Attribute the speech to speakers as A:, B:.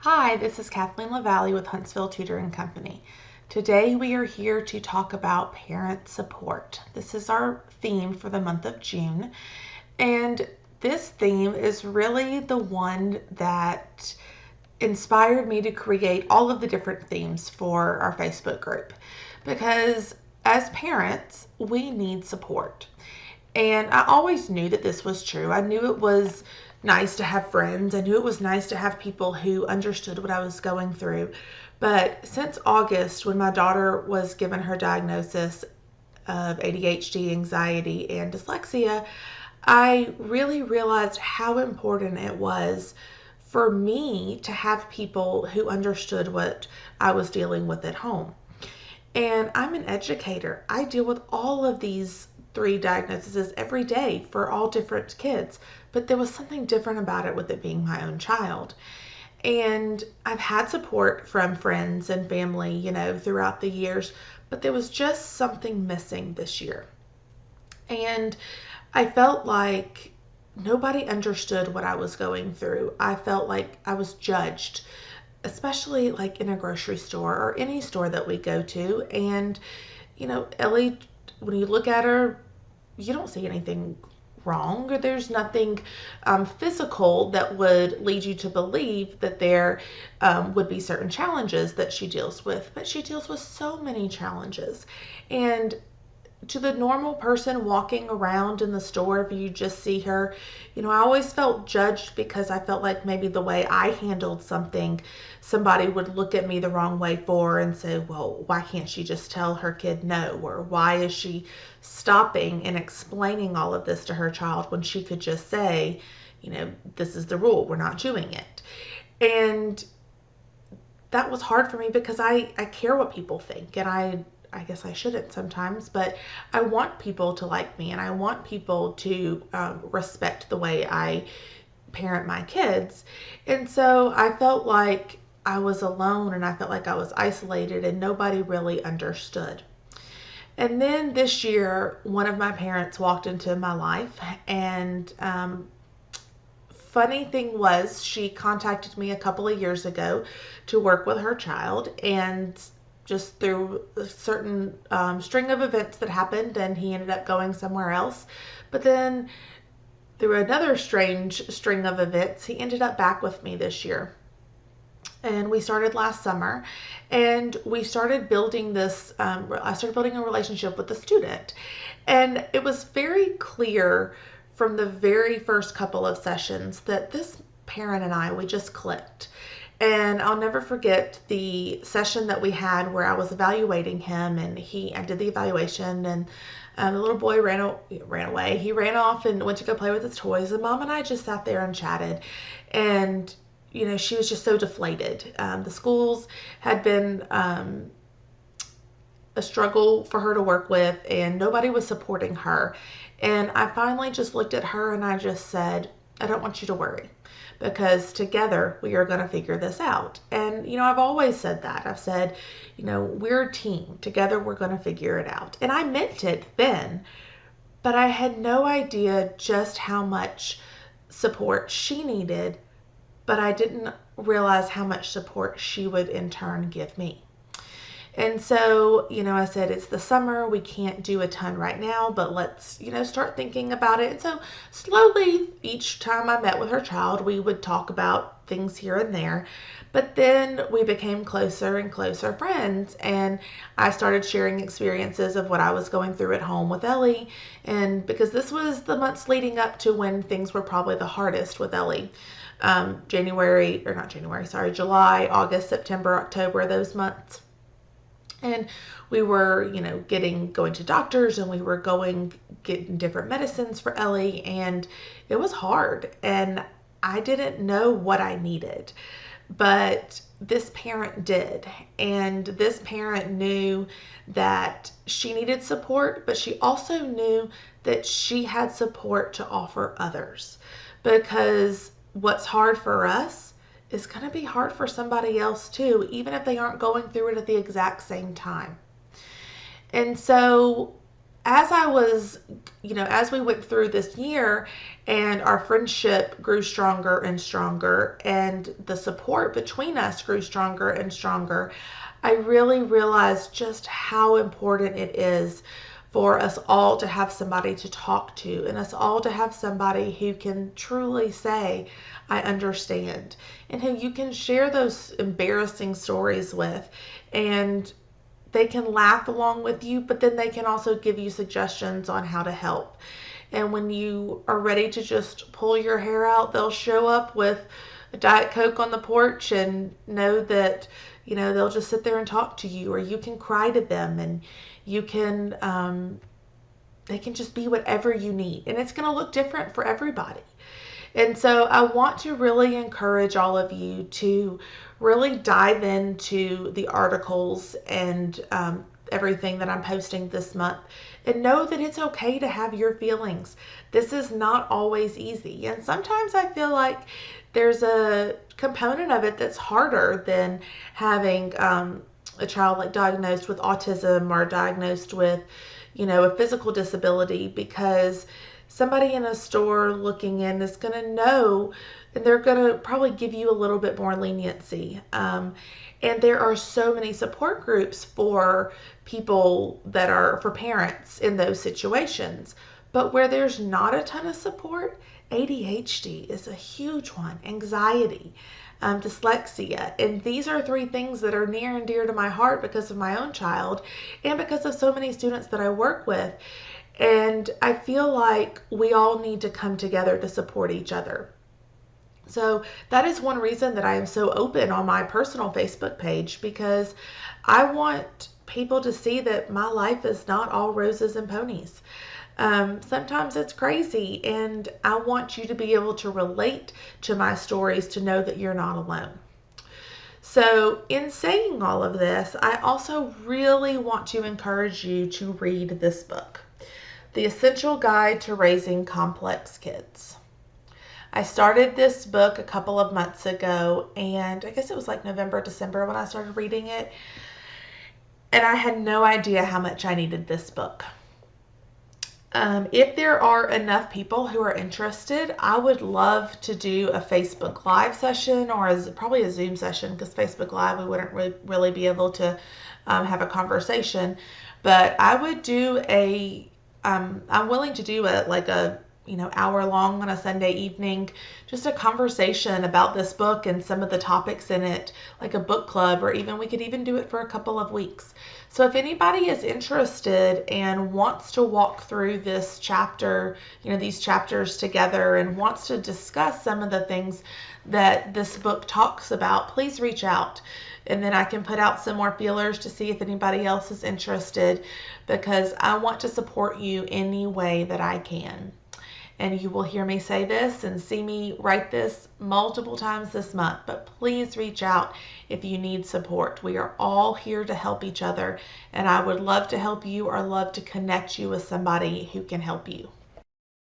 A: Hi, this is Kathleen LaValle with Huntsville Tutoring Company. Today we are here to talk about parent support. This is our theme for the month of June, and this theme is really the one that inspired me to create all of the different themes for our Facebook group because as parents, we need support. And I always knew that this was true. I knew it was nice to have friends. I knew it was nice to have people who understood what I was going through. But since August, when my daughter was given her diagnosis of ADHD, anxiety, and dyslexia, I really realized how important it was for me to have people who understood what I was dealing with at home. And I'm an educator. I deal with all of these three diagnoses every day for all different kids, but there was something different about it with it being my own child. And I've had support from friends and family, throughout the years, but there was just something missing this year. And I felt like nobody understood what I was going through. I felt like I was judged, especially like in a grocery store or any store that we go to. And, Ellie, when you look at her, you don't see anything wrong, or there's nothing physical that would lead you to believe that there would be certain challenges that she deals with. But she deals with so many challenges. And to the normal person walking around in the store, if you just see her, I always felt judged because I felt like maybe the way I handled something, somebody would look at me the wrong way for and say, well, why can't she just tell her kid no? Or why is she stopping and explaining all of this to her child when she could just say, this is the rule, we're not doing it. And that was hard for me because I care what people think, and I guess I shouldn't sometimes, but I want people to like me, and I want people to respect the way I parent my kids. And so I felt like I was alone, and I felt like I was isolated, and nobody really understood. And then this year, one of my parents walked into my life, and funny thing was, she contacted me a couple of years ago to work with her child, and just through a certain string of events that happened, and he ended up going somewhere else. But then through another strange string of events, he ended up back with me this year. And we started last summer, and we started building this. I started building a relationship with the student, and it was very clear from the very first couple of sessions that this parent and we just clicked. And I'll never forget the session that we had where I was evaluating him, and I did the evaluation, and the little boy ran away. He ran off and went to go play with his toys, and Mom and I just sat there and chatted. And she was just so deflated. The schools had been a struggle for her to work with, and nobody was supporting her. And I finally just looked at her and I just said, I don't want you to worry, because together we are going to figure this out. And, I've always said that. I've said, we're a team. Together we're going to figure it out. And I meant it then, but I had no idea just how much support she needed, but I didn't realize how much support she would in turn give me. And so, I said, it's the summer, we can't do a ton right now, but let's, start thinking about it. And so slowly, each time I met with her child, we would talk about things here and there. But then we became closer and closer friends, and I started sharing experiences of what I was going through at home with Ellie. And because this was the months leading up to when things were probably the hardest with Ellie. July, August, September, October, those months. And we were, going to doctors, and we were getting different medicines for Ellie, and it was hard, and I didn't know what I needed, but this parent did. And this parent knew that she needed support, but she also knew that she had support to offer others, because what's hard for us is going to be hard for somebody else too, even if they aren't going through it at the exact same time. And so as I was, as we went through this year and our friendship grew stronger and stronger and the support between us grew stronger and stronger, I really realized just how important it is for us all to have somebody to talk to and us all to have somebody who can truly say, I understand, and who you can share those embarrassing stories with, and they can laugh along with you, but then they can also give you suggestions on how to help. And when you are ready to just pull your hair out, they'll show up with a Diet Coke on the porch and know that, they'll just sit there and talk to you, or you can cry to them, and you can, they can just be whatever you need. And it's going to look different for everybody. And so I want to really encourage all of you to really dive into the articles and everything that I'm posting this month, and know that it's okay to have your feelings. This is not always easy. And sometimes I feel like there's a component of it that's harder than having a child like diagnosed with autism or diagnosed with, a physical disability, because somebody in a store looking in is going to know, and they're going to probably give you a little bit more leniency. And there are so many support groups for people that are for parents in those situations. But where there's not a ton of support, ADHD is a huge one, anxiety, dyslexia. And these are three things that are near and dear to my heart because of my own child and because of so many students that I work with. And I feel like we all need to come together to support each other. So that is one reason that I am so open on my personal Facebook page, because I want people to see that my life is not all roses and ponies. Sometimes it's crazy, and I want you to be able to relate to my stories to know that you're not alone. So in saying all of this, I also really want to encourage you to read this book, The Essential Guide to Raising Complex Kids. I started this book a couple of months ago, and I guess it was like November, December when I started reading it, and I had no idea how much I needed this book. If there are enough people who are interested, I would love to do a Facebook Live session, or probably a Zoom session, because Facebook Live we wouldn't really be able to have a conversation. But I would do I'm willing to do a hour long on a Sunday evening, just a conversation about this book and some of the topics in it, like a book club, or we could even do it for a couple of weeks. So if anybody is interested and wants to walk through this chapter, these chapters together, and wants to discuss some of the things that this book talks about, please reach out. And then I can put out some more feelers to see if anybody else is interested, because I want to support you any way that I can. And you will hear me say this and see me write this multiple times this month, but please reach out if you need support. We are all here to help each other, and I would love to help you or love to connect you with somebody who can help you.